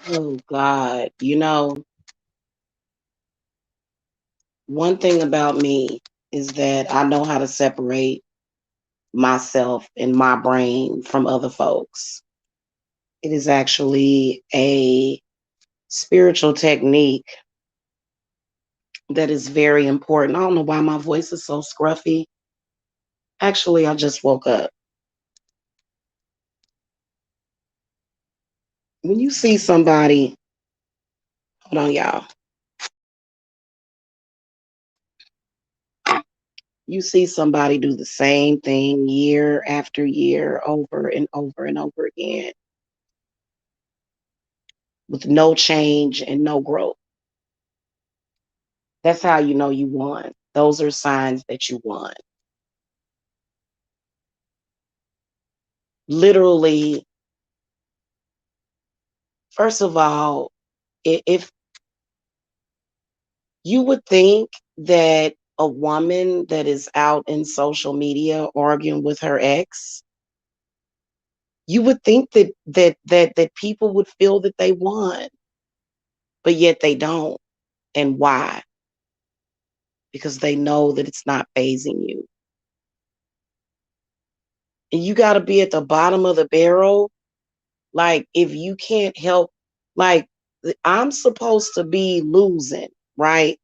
Oh God. One thing about me is that I know how to separate myself and my brain from other folks. It is actually a spiritual technique that is very important. I don't know why my voice is so scruffy. Actually, I just woke up. When you see somebody, hold on, y'all. You see somebody do the same thing year after year, over and over and over again, with no change and no growth. That's how you know you won. Those are signs that you won. Literally, first of all, if you would think that a woman that is out in social media arguing with her ex, you would think that people would feel that they won, but yet they don't. And why? Because they know that it's not phasing you. And you got to be at the bottom of the barrel. Like, if you can't help, like, I'm supposed to be losing, right?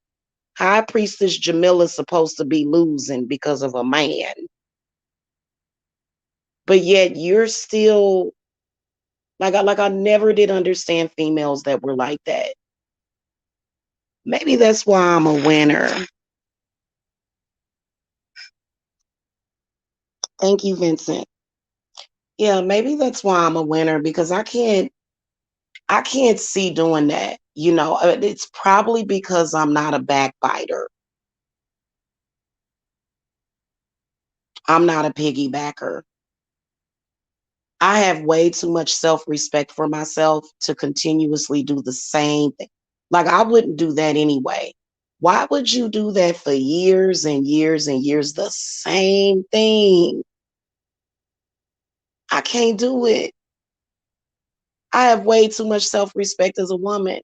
High Priestess Jamila's supposed to be losing because of a man. But yet you're still like I never did understand females that were like that. Maybe that's why I'm a winner. Thank you, Vincent. Yeah, maybe that's why I'm a winner because I can't see doing that. It's probably because I'm not a backbiter. I'm not a piggybacker. I have way too much self-respect for myself to continuously do the same thing. Like, I wouldn't do that anyway. Why would you do that for years and years and years? The same thing. I can't do it. I have way too much self-respect as a woman.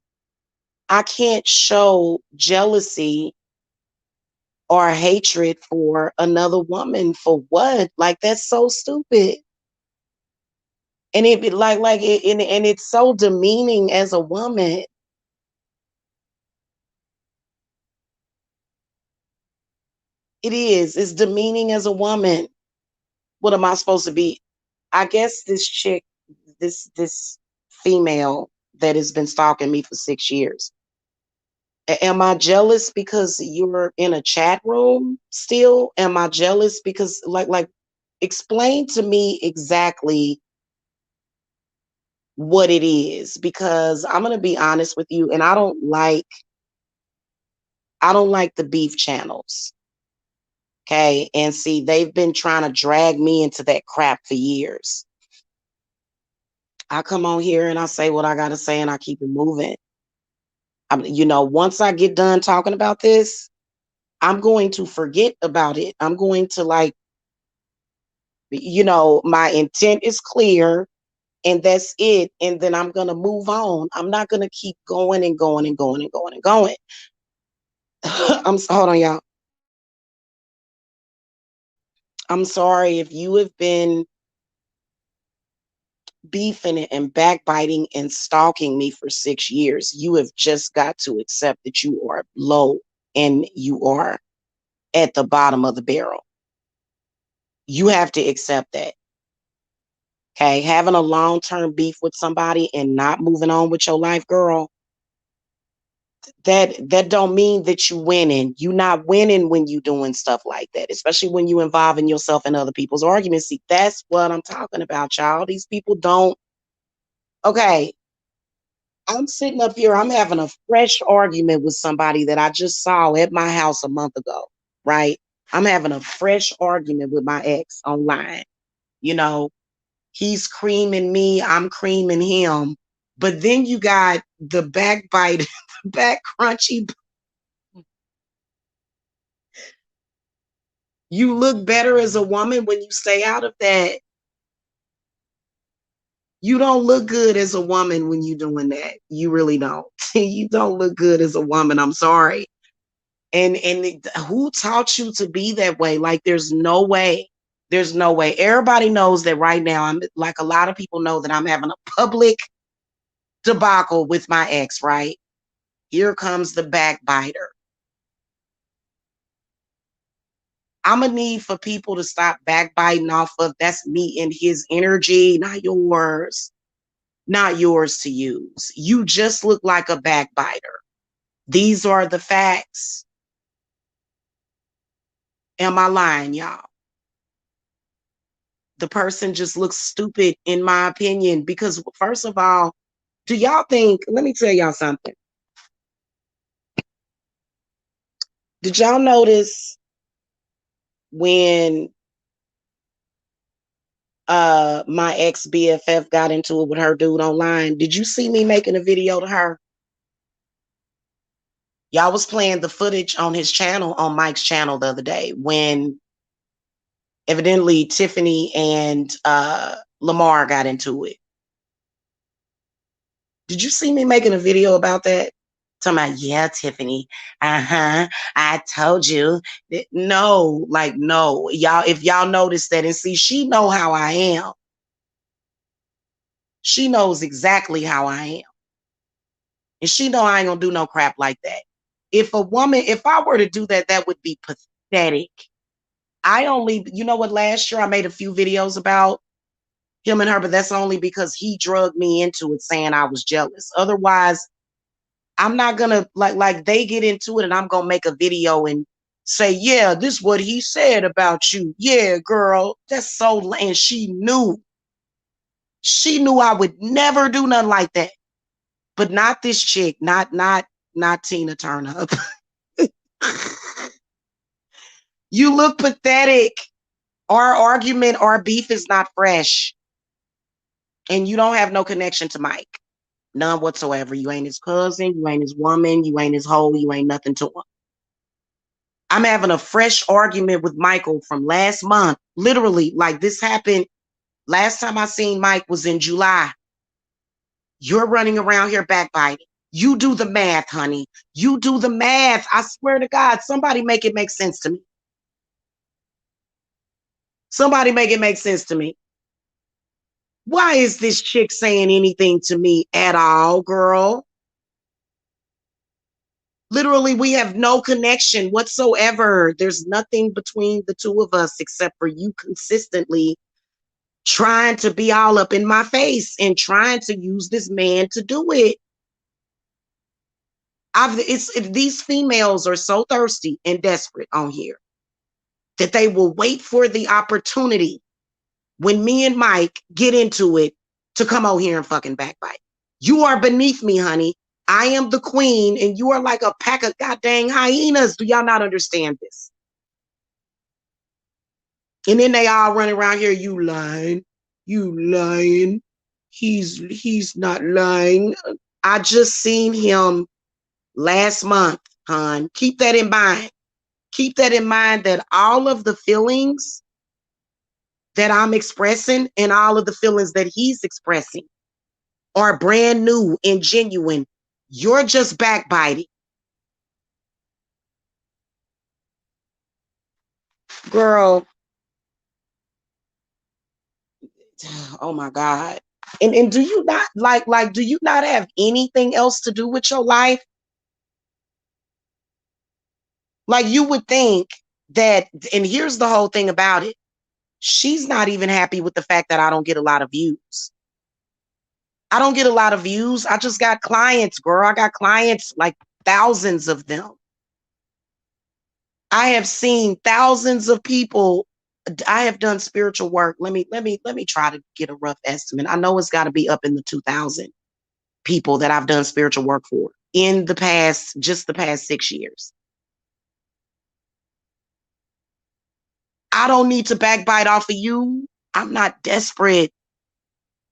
I can't show jealousy or hatred for another woman. For what? Like, that's so stupid. And it like it, and it's so demeaning as a woman. It is. It's demeaning as a woman. What am I supposed to be? I guess this chick, this female that has been stalking me for 6 years. Am I jealous because you're in a chat room still? Am I jealous because like explain to me exactly what it is, because I'm going to be honest with you, and I don't like the beef channels. Okay? And see, they've been trying to drag me into that crap for years. I come on here and I say what I got to say and I keep it moving. Once I get done talking about this, I'm going to forget about it. I'm going to my intent is clear and that's it. And then I'm going to move on. I'm not going to keep going and going and going and going and going. Hold on, y'all. I'm sorry if you have been beefing and backbiting and stalking me for 6 years. You have just got to accept that you are low and you are at the bottom of the barrel. You have to accept that. Okay, having a long-term beef with somebody and not moving on with your life, girl, that don't mean that you winning. You not winning when you doing stuff like that, especially when you involving yourself in other people's arguments. See, that's what I'm talking about, y'all. These people don't. Okay, I'm sitting up here, I'm having a fresh argument with somebody that I just saw at my house a month ago, right? I'm having a fresh argument with my ex online. You know, he's creaming me, I'm creaming him. But then you got the backbite, back crunchy. You look better as a woman when you stay out of that. You don't look good as a woman when you're doing that. You really don't. You don't look good as a woman. I'm sorry. And who taught you to be that way? Like, there's no way. There's no way. Everybody knows that right now. I'm like, a lot of people know that I'm having a public debacle with my ex, right? Here comes the backbiter. I'm gonna need for people to stop backbiting off of, that's me and his energy, not yours. Not yours to use. You just look like a backbiter. These are the facts. Am I lying, y'all? The person just looks stupid, in my opinion, because first of all, do y'all think, let me tell y'all something. Did y'all notice when my ex BFF got into it with her dude online? Did you see me making a video to her? Y'all was playing the footage on his channel, on Mike's channel the other day, when evidently Tiffany and Lamar got into it. Did you see me making a video about that? Talking about, yeah, Tiffany, I told you. No, like, no. Y'all, if y'all notice that, and see, she know how I am. She knows exactly how I am. And she know I ain't gonna do no crap like that. If I were to do that, that would be pathetic. You know what, last year I made a few videos about him and her, but that's only because he drugged me into it, saying I was jealous. Otherwise, I'm not gonna like they get into it and I'm gonna make a video and say, yeah, this is what he said about you. Yeah, girl, that's so, and she knew I would never do nothing like that. But not this chick, not Tina Turner. You look pathetic. Our argument, our beef is not fresh. And you don't have no connection to Mike. None whatsoever. You ain't his cousin, you ain't his woman, you ain't his hoe, you ain't nothing to him. I'm having a fresh argument with Michael from last month. Literally, like, this happened. Last time I seen Mike was in July. You're running around here backbiting. You do the math, honey. You do the math. I swear to God, somebody make it make sense to me. Somebody make it make sense to me. Why is this chick saying anything to me at all, girl? Literally, we have no connection whatsoever. There's nothing between the two of us except for you consistently trying to be all up in my face and trying to use this man to do it. These females are so thirsty and desperate on here that they will wait for the opportunity when me and Mike get into it to come out here and fucking backbite. You are beneath me, honey. I am the queen, and you are like a pack of goddamn hyenas. Do y'all not understand this? And then they all run around here, you lying. You lying. He's not lying. I just seen him last month, hon. Keep that in mind. Keep that in mind, that all of the feelings that I'm expressing and all of the feelings that he's expressing are brand new and genuine. You're just backbiting. Girl, oh my God. And do you not do you not have anything else to do with your life? Like, you would think that, and here's the whole thing about it. She's not even happy with the fact that I don't get a lot of views. I don't get a lot of views. I just got clients, girl. I got clients, like thousands of them. I have seen thousands of people. I have done spiritual work. Let me try to get a rough estimate. I know it's got to be up in the 2,000 people that I've done spiritual work for in the past, just the past 6 years. I don't need to backbite off of you. I'm not desperate.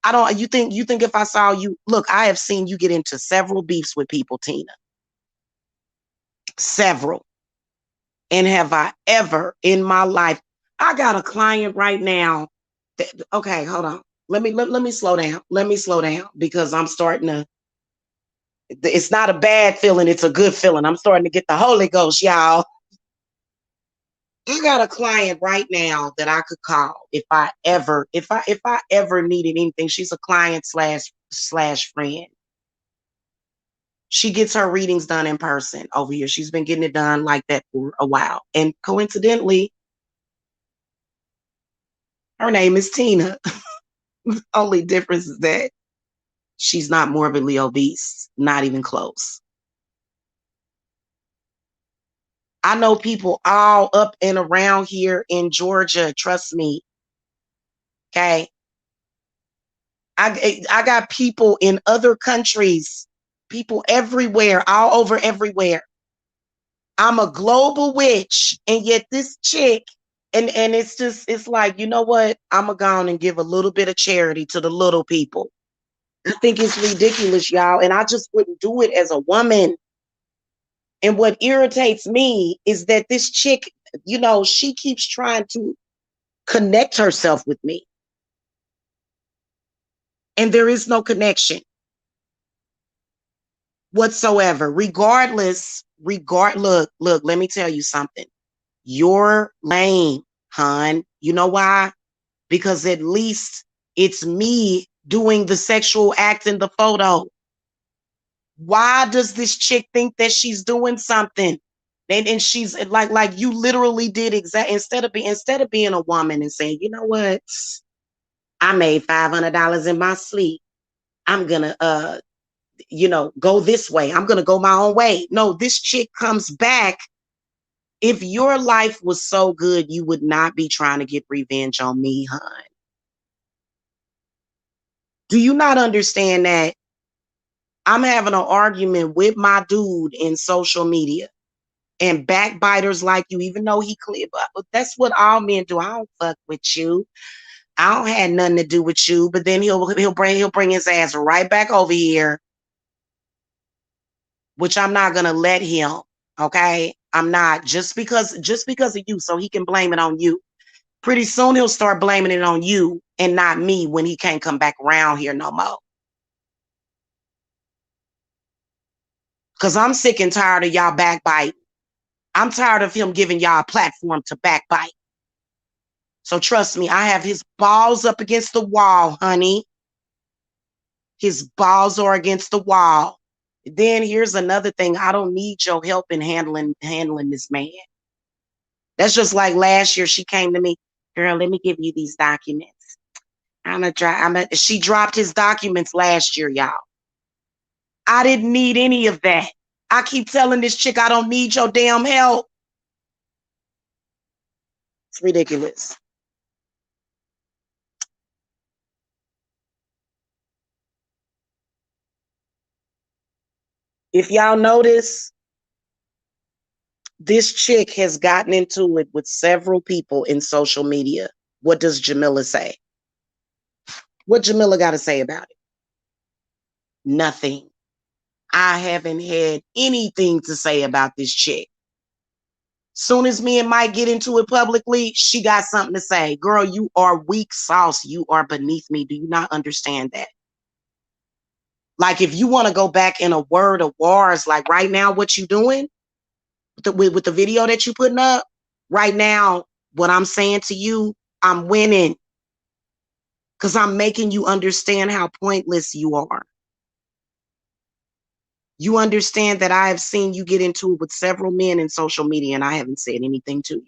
You think if I saw you, look, I have seen you get into several beefs with people, Tina. Several. And have I ever in my life, I got a client right now. Okay, hold on. Let me slow down. Let me slow down because I'm starting to. It's not a bad feeling. It's a good feeling. I'm starting to get the Holy Ghost, y'all. I got a client right now that I could call if I ever needed anything. She's a client slash friend. She gets her readings done in person over here. She's been getting it done like that for a while. And coincidentally, her name is Tina. Only difference is that she's not morbidly obese, not even close. I know people all up and around here in Georgia. Trust me. Okay. I got people in other countries, people everywhere, all over everywhere. I'm a global witch, and yet this chick, and it's like, you know what? I'm gonna go on and give a little bit of charity to the little people. I think it's ridiculous, y'all, and I just wouldn't do it as a woman. And what irritates me is that this chick, she keeps trying to connect herself with me, and there is no connection whatsoever. Look, let me tell you something. You're lame, hun. You know why? Because at least it's me doing the sexual act in the photo. Why does this chick think that she's doing something? And she's like you literally did instead of being a woman and saying, you know what? I made $500 in my sleep. I'm gonna go this way. I'm gonna go my own way. No, this chick comes back. If your life was so good, you would not be trying to get revenge on me, hun. Do you not understand that I'm having an argument with my dude in social media and backbiters like you, even though he clear, but that's what all men do. I don't fuck with you. I don't have nothing to do with you. But then he'll bring his ass right back over here, which I'm not gonna let him. Okay, I'm not just because of you, so he can blame it on you. Pretty soon he'll start blaming it on you and not me when he can't come back around here no more. Because I'm sick and tired of y'all backbiting. I'm tired of him giving y'all a platform to backbite. So trust me, I have his balls up against the wall, honey. His balls are against the wall. Then here's another thing. I don't need your help in handling this man. That's just like last year she came to me, girl, let me give you these documents. She dropped his documents last year, y'all. I didn't need any of that. I keep telling this chick I don't need your damn help. It's ridiculous. If y'all notice, this chick has gotten into it with several people in social media. What does Jamila say? What Jamila got to say about it? Nothing. I haven't had anything to say about this chick. Soon as me and Mike get into it publicly, she got something to say. Girl, you are weak sauce. You are beneath me. Do you not understand that? Like, if you want to go back in a word of wars, like right now, what you doing with the video that you putting up right now, what I'm saying to you, I'm winning because I'm making you understand how pointless you are. You understand that I have seen you get into it with several men in social media and I haven't said anything to you.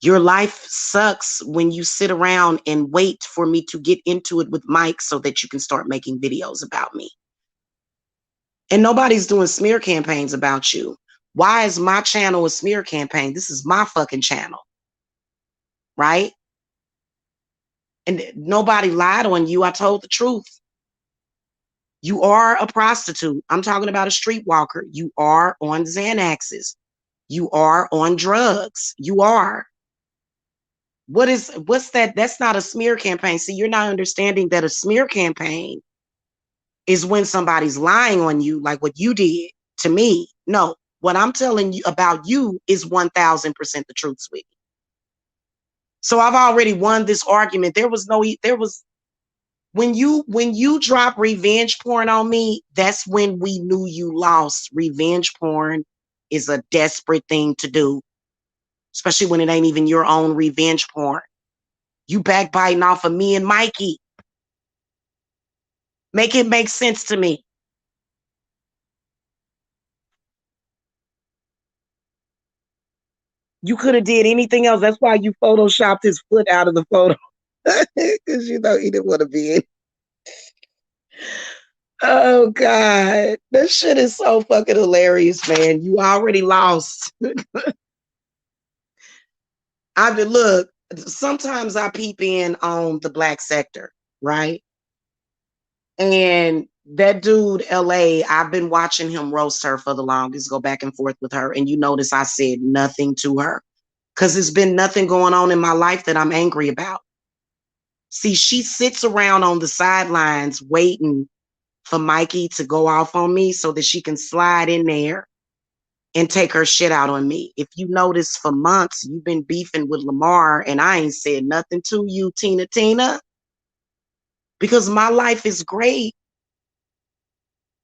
Your life sucks when you sit around and wait for me to get into it with Mike so that you can start making videos about me. And nobody's doing smear campaigns about you. Why is my channel a smear campaign? This is my fucking channel, right? And nobody lied on you. I told the truth. You are a prostitute. I'm talking about a streetwalker. You are on Xanaxes. You are on drugs. You are. What's that? That's not a smear campaign. See, you're not understanding that a smear campaign is when somebody's lying on you, like what you did to me. No, what I'm telling you about you is 1000% the truth, sweetie. So I've already won this argument. There was when you drop revenge porn on me, that's when we knew you lost. Revenge porn is a desperate thing to do, especially when it ain't even your own revenge porn. You backbiting off of me and Mikey. Make it make sense to me. You could have did anything else. That's why you photoshopped his foot out of the photo. Because you know he didn't want to be in. Oh God. That shit is so fucking hilarious, man. You already lost. Look, sometimes I peep in on the black sector, right? And that dude, LA, I've been watching him roast her for the longest, go back and forth with her. And you notice I said nothing to her because there's been nothing going on in my life that I'm angry about. See, she sits around on the sidelines waiting for Mikey to go off on me so that she can slide in there and take her shit out on me. If you notice, for months, you've been beefing with Lamar and I ain't said nothing to you, Tina, because my life is great.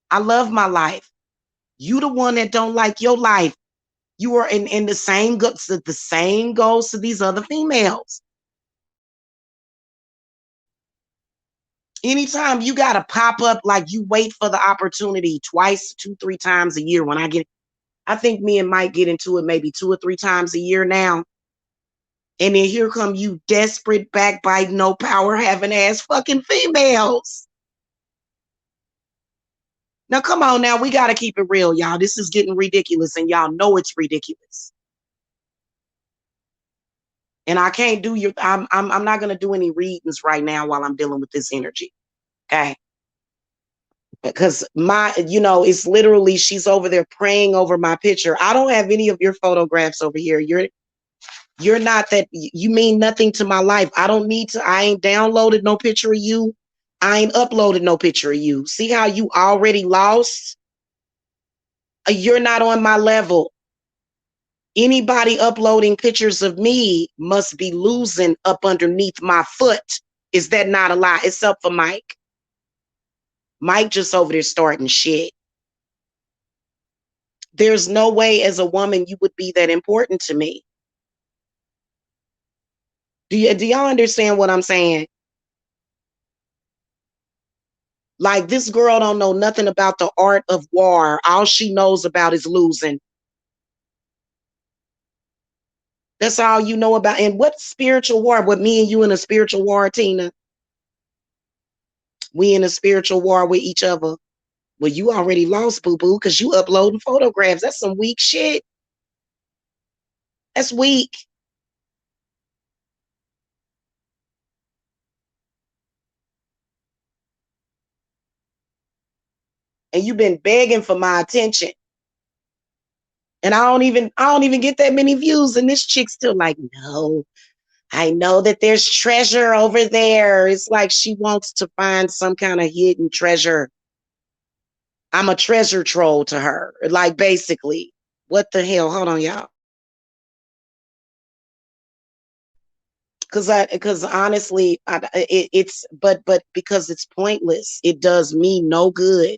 I love my life. You the one that don't like your life. You are in the same goes to these other females. Anytime you gotta pop up, like you wait for the opportunity twice, 2, 3 times a year. I think me and Mike get into it maybe 2 or 3 times a year now. And then here come you desperate, backbiting, no power having ass fucking females. Now come on now, we gotta keep it real, y'all. This is getting ridiculous and y'all know it's ridiculous. And I can't do I'm not gonna do any readings right now while I'm dealing with this energy. Okay. Because it's literally she's over there praying over my picture. I don't have any of your photographs over here. You're not that. You mean nothing to my life. I ain't downloaded no picture of you. I ain't uploaded no picture of you. See how you already lost? You're not on my level. Anybody uploading pictures of me must be losing up underneath my foot. Is that not a lie? It's up for Mike. Mike just over there starting shit. There's no way as a woman you would be that important to me. Do y'all understand what I'm saying? Like, this girl don't know nothing about the art of war. All she knows about is losing. That's all you know about. And what spiritual war? What, me and you in a spiritual war, Tina? We in a spiritual war with each other. Well, you already lost, boo-boo, because you uploading photographs. That's some weak shit. That's weak. And you've been begging for my attention. And I don't even get that many views. And this chick's still like, no, I know that there's treasure over there. It's like she wants to find some kind of hidden treasure. I'm a treasure troll to her. Like, basically, what the hell? Hold on, y'all. Because honestly, but because it's pointless. It does me no good.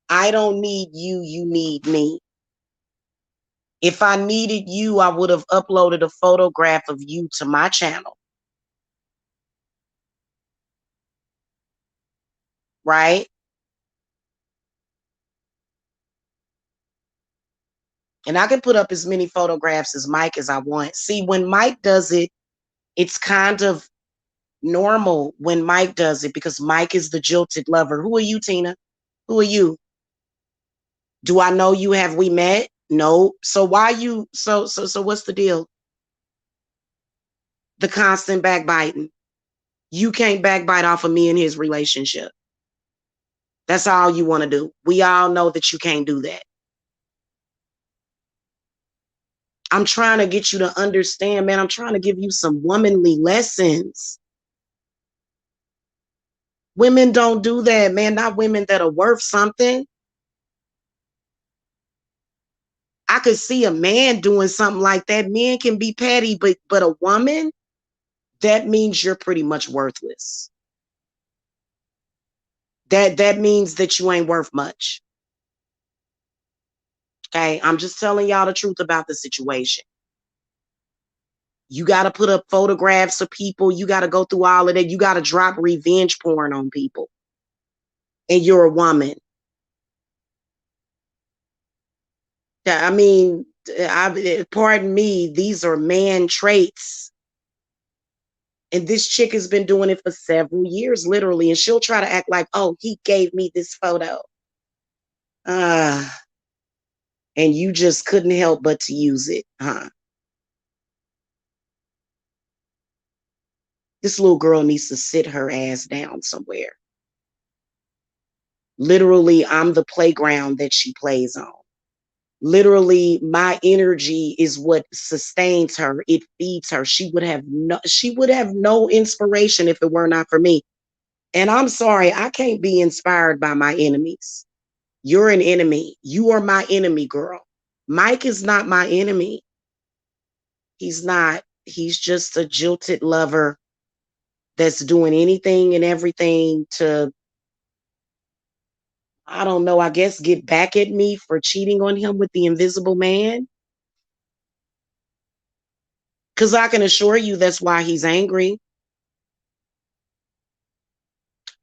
I don't need you. You need me. If I needed you, I would have uploaded a photograph of you to my channel. Right? And I can put up as many photographs as Mike as I want. See, when Mike does it, it's kind of normal when Mike does it because Mike is the jilted lover. Who are you, Tina? Who are you? Do I know you? Have we met? No. So why you so what's the deal? The constant backbiting. You can't backbite off of me and his relationship. That's all you want to do. We all know that you can't do that. I'm trying to get you to understand, man. I'm trying to give you some womanly lessons. Women don't do that, man. Not women that are worth something. I could see a man doing something like that. Men can be petty, but a woman, that means you're pretty much worthless. That means that you ain't worth much. Okay, I'm just telling y'all the truth about the situation. You got to put up photographs of people. You got to go through all of that. You got to drop revenge porn on people. And you're a woman. I mean, pardon me, these are man traits. And this chick has been doing it for several years, literally. And she'll try to act like, oh, he gave me this photo. And you just couldn't help but to use it, huh? This little girl needs to sit her ass down somewhere. Literally, I'm the playground that she plays on. Literally, my energy is what sustains her. It feeds her. She would have no inspiration if it were not for me. And I'm sorry, I can't be inspired by my enemies. You're an enemy. You are my enemy, girl. Mike is not my enemy. He's not. He's just a jilted lover that's doing anything and everything to, I don't know, I guess get back at me for cheating on him with the invisible man. Because I can assure you that's why he's angry.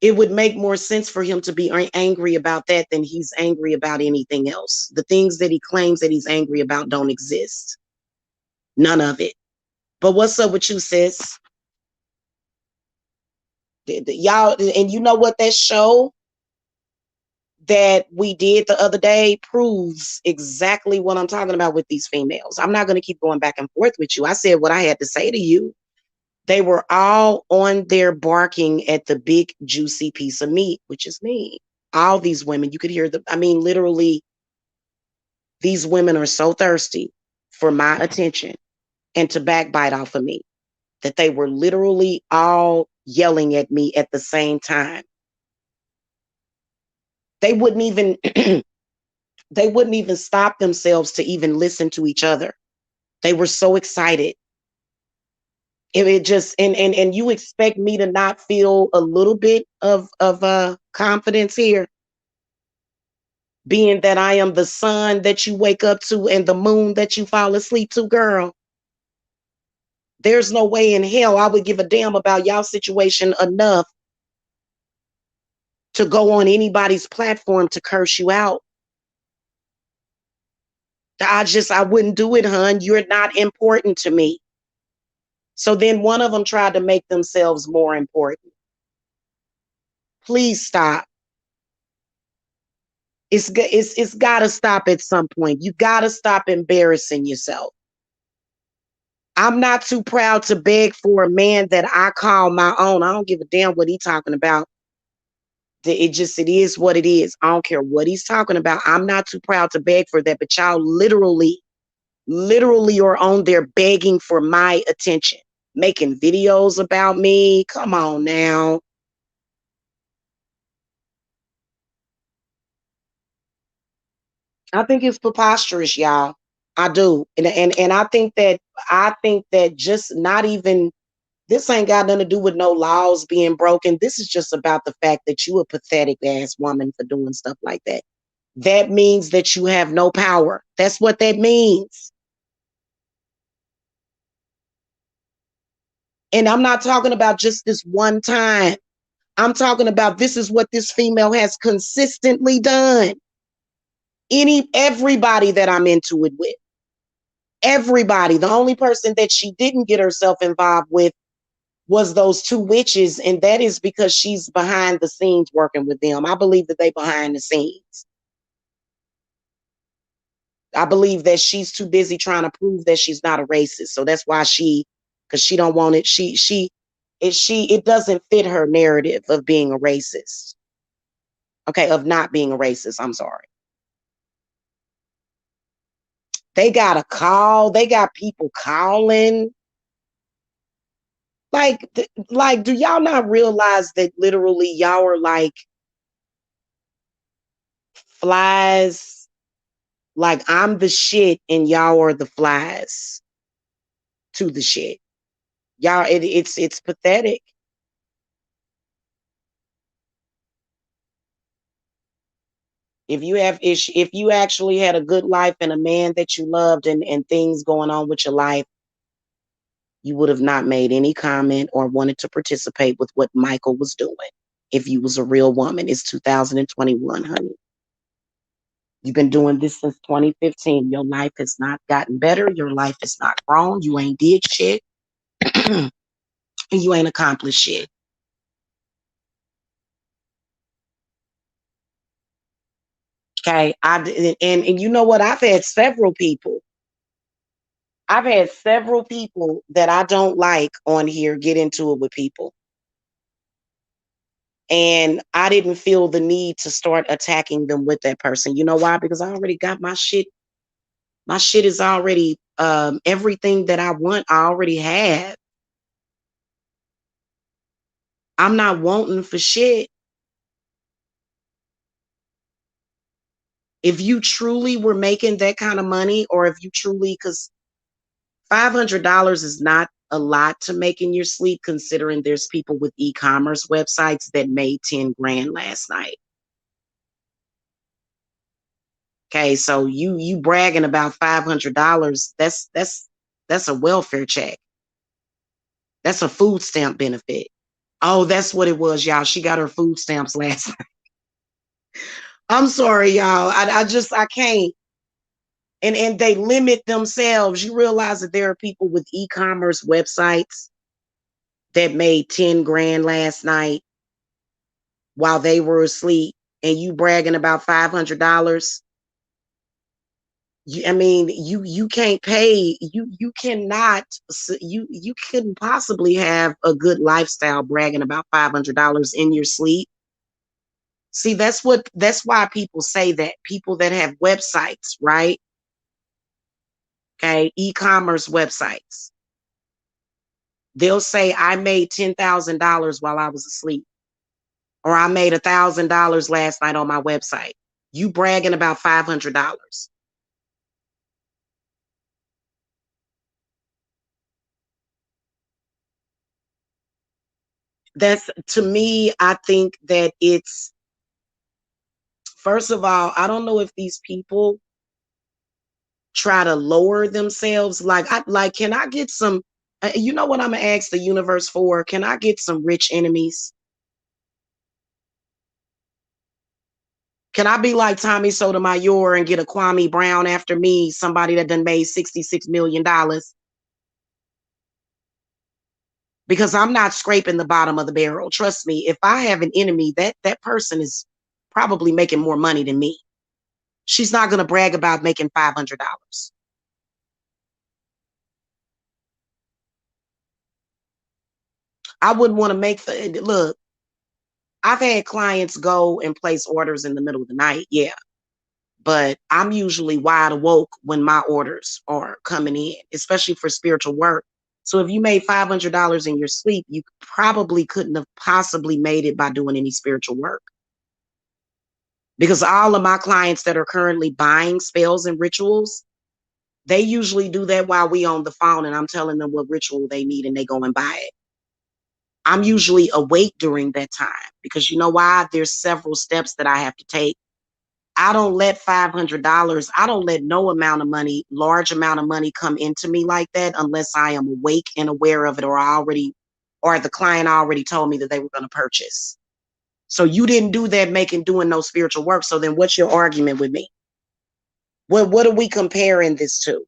It would make more sense for him to be angry about that than he's angry about anything else. The things that he claims that he's angry about don't exist. None of it. But what's up with you, sis? Y'all, and you know what, that show that we did the other day proves exactly what I'm talking about with these females. I'm not going to keep going back and forth with you. I said what I had to say to you. They were all on there barking at the big juicy piece of meat, which is me. All these women, you could hear I mean, literally, these women are so thirsty for my attention and to backbite off of me that they were literally all yelling at me at the same time. They wouldn't even they wouldn't even stop themselves to even listen to each other. They were so excited. It just and you expect me to not feel a little bit of confidence here, being that I am the sun that you wake up to and the moon that you fall asleep to, girl. There's no way in hell I would give a damn about y'all situation enough to go on anybody's platform to curse you out. I wouldn't do it, hun. You're not important to me. So then one of them tried to make themselves more important. Please stop. It's got to stop at some point. You got to stop embarrassing yourself. I'm not too proud to beg for a man that I call my own. I don't give a damn what he's talking about. It is what it is. I don't care what he's talking about. I'm not too proud to beg for that. But y'all literally are on there begging for my attention, making videos about me. Come on now. I think it's preposterous, y'all. I do. And I think that just not even, this ain't got nothing to do with no laws being broken. This is just about the fact that you a pathetic ass woman for doing stuff like that. That means that you have no power. That's what that means. And I'm not talking about just this one time. I'm talking about this is what this female has consistently done. Everybody that I'm into it with. Everybody. The only person that she didn't get herself involved with was those two witches, and that is because she's behind the scenes working with them. I believe that they behind the scenes. I believe that she's too busy trying to prove that she's not a racist. So that's why because she don't want it. It doesn't fit her narrative of being a racist. Okay, of not being a racist. I'm sorry. They got a call. They got people calling. Like, do y'all not realize that literally y'all are like flies? Like, I'm the shit and y'all are the flies to the shit. Y'all, it's pathetic. If you actually had a good life and a man that you loved and things going on with your life, you would have not made any comment or wanted to participate with what Michael was doing. If you was a real woman, it's 2021, honey. You've been doing this since 2015. Your life has not gotten better. Your life has not grown. You ain't did shit. And you ain't accomplished shit. Okay. And you know what? I've had several people that I don't like on here get into it with people. And I didn't feel the need to start attacking them with that person. You know why? Because I already got my shit. My shit is already everything that I want, I already have. I'm not wanting for shit. If you truly were making that kind of money, or if you truly, because $500 is not a lot to make in your sleep, considering there's people with e-commerce websites that made 10 grand last night. Okay, so you bragging about $500, that's a welfare check. That's a food stamp benefit. Oh, that's what it was, y'all. She got her food stamps last night. I'm sorry, y'all. I can't. And they limit themselves. You realize that there are people with e-commerce websites that made 10 grand last night while they were asleep, and you bragging about $500. I mean, you can't pay. You cannot. You couldn't possibly have a good lifestyle bragging about $500 in your sleep. See, that's why people say that. People that have websites, right? Okay, e-commerce websites. They'll say, I made $10,000 while I was asleep, or I made $1,000 last night on my website. You bragging about $500. That's, to me, I think that it's, first of all, I don't know if these people try to lower themselves. Can I get some, you know what I'm gonna ask the universe for? Can I get some rich enemies? Can I be like Tommy Sotomayor and get a Kwame Brown after me, somebody that done made $66 million? Because I'm not scraping the bottom of the barrel. Trust me, if I have an enemy, that person is probably making more money than me. She's not going to brag about making $500. I wouldn't want to look, I've had clients go and place orders in the middle of the night. Yeah. But I'm usually wide awoke when my orders are coming in, especially for spiritual work. So if you made $500 in your sleep, you probably couldn't have possibly made it by doing any spiritual work. Because all of my clients that are currently buying spells and rituals, they usually do that while we on the phone and I'm telling them what ritual they need and they go and buy it. I'm usually awake during that time because you know why? There's several steps that I have to take. I don't let $500, I don't let no amount of money, large amount of money come into me like that unless I am awake and aware of it, or the client already told me that they were going to purchase. So you didn't do that doing no spiritual work. So then what's your argument with me? What are we comparing this to?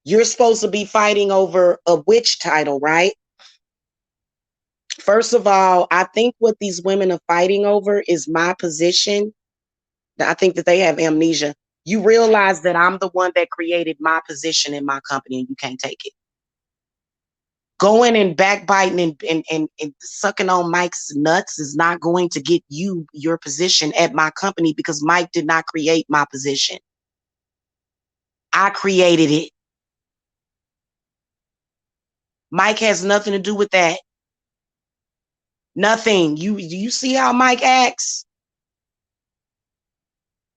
You're supposed to be fighting over a witch title, right? First of all, I think what these women are fighting over is my position. I think that they have amnesia. You realize that I'm the one that created my position in my company and you can't take it. Going and backbiting and sucking on Mike's nuts is not going to get you your position at my company because Mike did not create my position. I created it. Mike has nothing to do with that. Nothing. You see how Mike acts?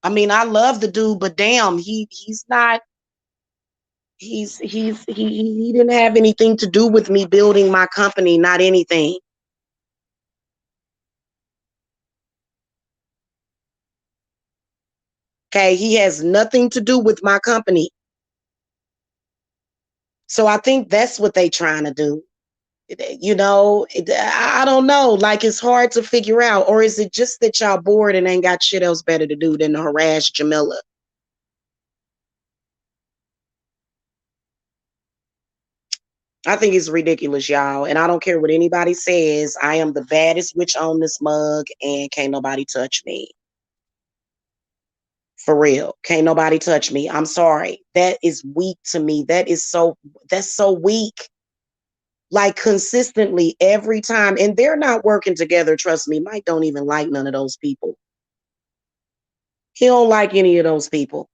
I mean, I love the dude, but damn, he's not. He didn't have anything to do with me building my company, not anything. Okay, he has nothing to do with my company. So I think that's what they trying to do. I don't know. Like, it's hard to figure out. Or is it just that y'all bored and ain't got shit else better to do than to harass Jamila? I think it's ridiculous, y'all. And I don't care what anybody says. I am the baddest witch on this mug, and can't nobody touch me. For real. Can't nobody touch me. I'm sorry. That is weak to me. That's so weak. Like, consistently every time. And they're not working together. Trust me. Mike don't even like none of those people. He don't like any of those people.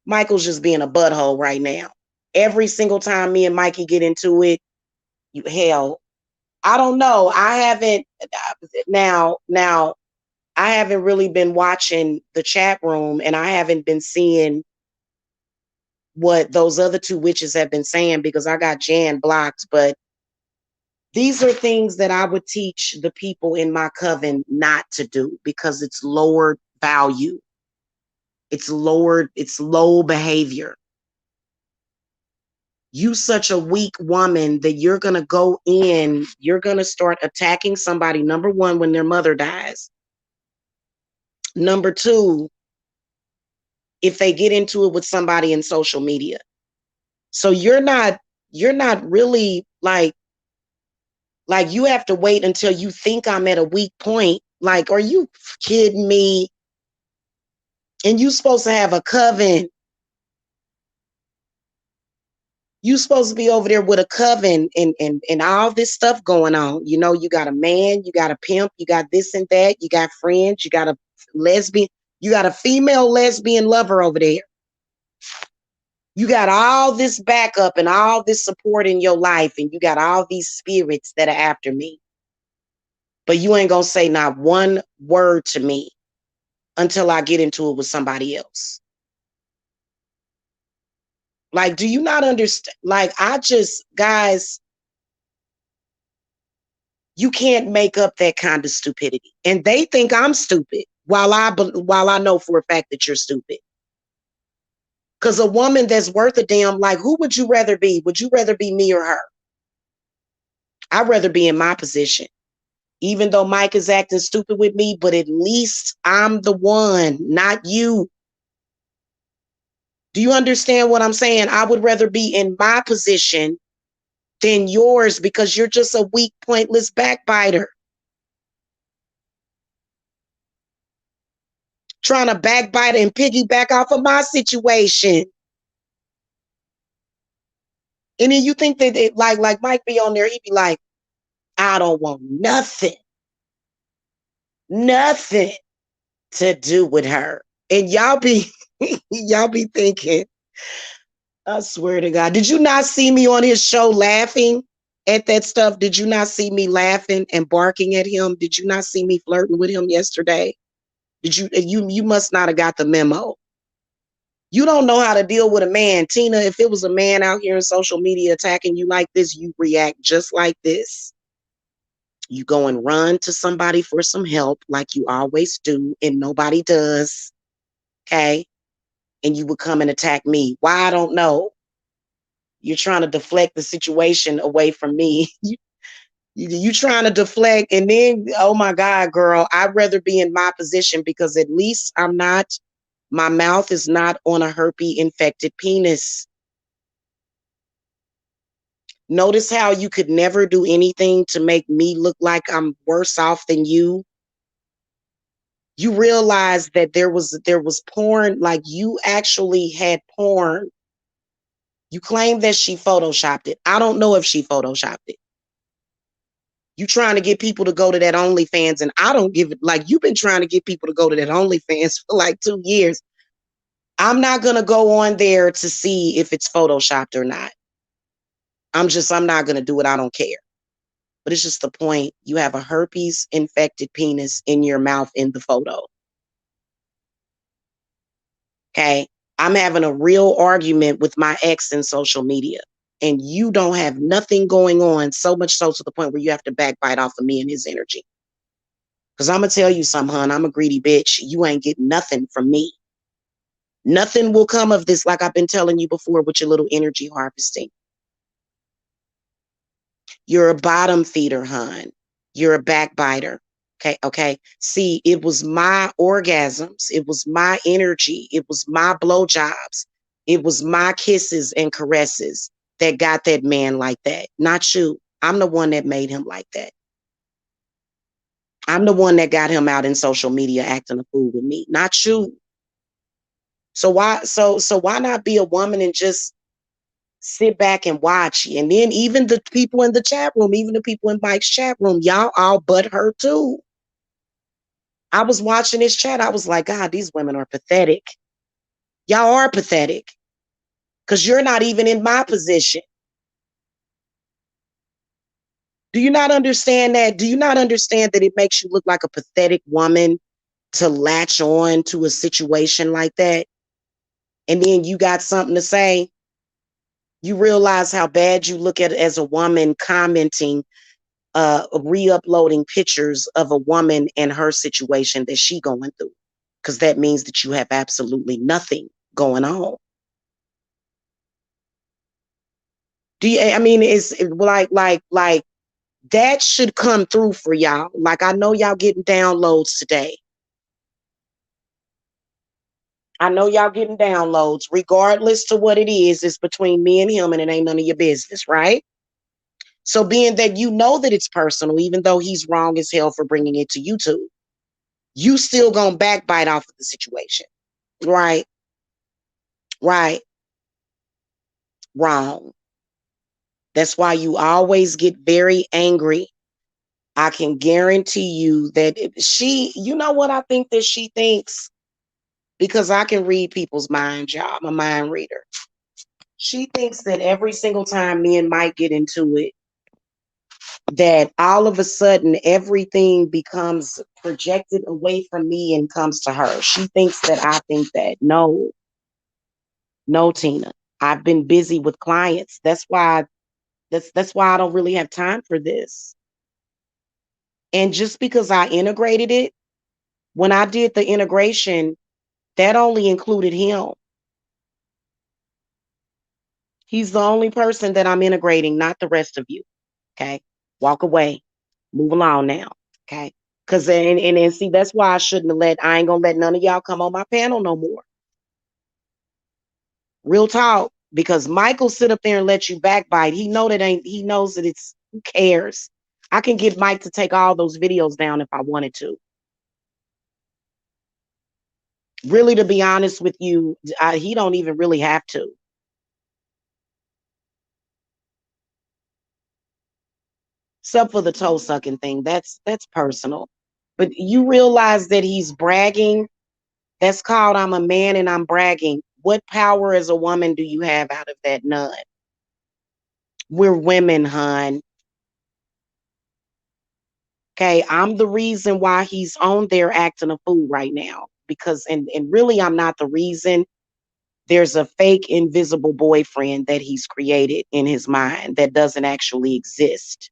Michael's just being a butthole right now. Every single time me and Mikey get into it, hell, I don't know. I haven't now I haven't really been watching the chat room, and I haven't been seeing what those other two witches have been saying because I got Jan blocked. But these are things that I would teach the people in my coven not to do because it's lowered value. It's low behavior. You such a weak woman that you're going to go in, you're going to start attacking somebody, number one, when their mother dies. Number two, if they get into it with somebody in social media. So you're not really like you have to wait until you think I'm at a weak point. Like, are you kidding me? And you supposed to have a coven. You supposed to be over there with a coven and all this stuff going on. You got a man, you got a pimp, you got this and that, you got friends, you got a lesbian, you got a female lesbian lover over there. You got all this backup and all this support in your life, and you got all these spirits that are after me. But you ain't gonna say not one word to me until I get into it with somebody else. Like, do you not understand? Like, guys, you can't make up that kind of stupidity. And they think I'm stupid while I know for a fact that you're stupid. Because a woman that's worth a damn, like, who would you rather be? Would you rather be me or her? I'd rather be in my position. Even though Mike is acting stupid with me, but at least I'm the one, not you. Do you understand what I'm saying? I would rather be in my position than yours because you're just a weak, pointless backbiter. Trying to backbite and piggyback off of my situation. And then you think that like Mike be on there, he'd be like, I don't want nothing to do with her. And y'all be y'all be thinking, I swear to God, did you not see me on his show laughing at that stuff? Did you not see me laughing and barking at him? Did you not see me flirting with him yesterday? You must not have got the memo. You don't know how to deal with a man. Tina, if it was a man out here in social media attacking you like this, you react just like this. You go and run to somebody for some help like you always do, and nobody does. Okay? And you would come and attack me. Why? I don't know. You're trying to deflect the situation away from me. You trying to deflect, and then, oh my God, girl, I'd rather be in my position because at least my mouth is not on a herpes infected penis. Notice how you could never do anything to make me look like I'm worse off than you. You realize that there was porn, like you actually had porn. You claim that she photoshopped it. I don't know if she photoshopped it. You trying to get people to go to that OnlyFans, and I don't give it. Like, you've been trying to get people to go to that OnlyFans for like 2 years. I'm not gonna go on there to see if it's photoshopped or not. I'm not gonna do it. I don't care. But it's just the point. You have a herpes infected penis in your mouth in the photo. Okay. I'm having a real argument with my ex in social media, and you don't have nothing going on, so much so to the point where you have to backbite off of me and his energy. Because I'm going to tell you something, hon. I'm a greedy bitch. You ain't getting nothing from me. Nothing will come of this, like I've been telling you before with your little energy harvesting. You're a bottom feeder, hon. You're a backbiter. Okay, okay. See, it was my orgasms, it was my energy, it was my blowjobs, it was my kisses and caresses that got that man like that. Not you. I'm the one that made him like that. I'm the one that got him out in social media acting a fool with me, not you. So why not be a woman and just sit back and watch? And then even the people in the chat room, even the people in Mike's chat room, y'all all but her too. I was watching this chat. I was like, God, these women are pathetic. Y'all are pathetic because you're not even in my position. Do you not understand that? Do you not understand that it makes you look like a pathetic woman to latch on to a situation like that? And then you got something to say. You realize how bad you look at it as a woman commenting, re-uploading pictures of a woman and her situation that she going through. Because that means that you have absolutely nothing going on. Do you, I mean, it's like that should come through for y'all. Like, I know y'all getting downloads today. I know y'all getting downloads, regardless to what it is. It's between me and him, and it ain't none of your business, right? So, being that you know that it's personal, even though he's wrong as hell for bringing it to YouTube, you still gonna backbite off of the situation, right? Right? Wrong. That's why you always get very angry. I can guarantee you that she, you know what I think that she thinks? Because I can read people's minds, y'all. I'm a mind reader. She thinks that every single time me and Mike get into it, that all of a sudden everything becomes projected away from me and comes to her. She thinks that I think that. No, no, Tina. I've been busy with clients. That's why I don't really have time for this. And just because I integrated it, when I did the integration, that only included him. He's the only person that I'm integrating, not the rest of you. Okay. Walk away. Move along now. Okay. Cause and see, that's why I ain't gonna let none of y'all come on my panel no more. Real talk. Because Michael sit up there and let you backbite. He knows that it's, who cares? I can get Mike to take all those videos down if I wanted to. Really, to be honest with you, he don't even really have to. Except for the toe sucking thing. That's personal. But you realize that he's bragging. That's called I'm a man and I'm bragging. What power as a woman do you have out of that? None. We're women, hon. Okay, I'm the reason why he's on there acting a fool right now. Because and really I'm not the reason. There's a fake invisible boyfriend that he's created in his mind that doesn't actually exist.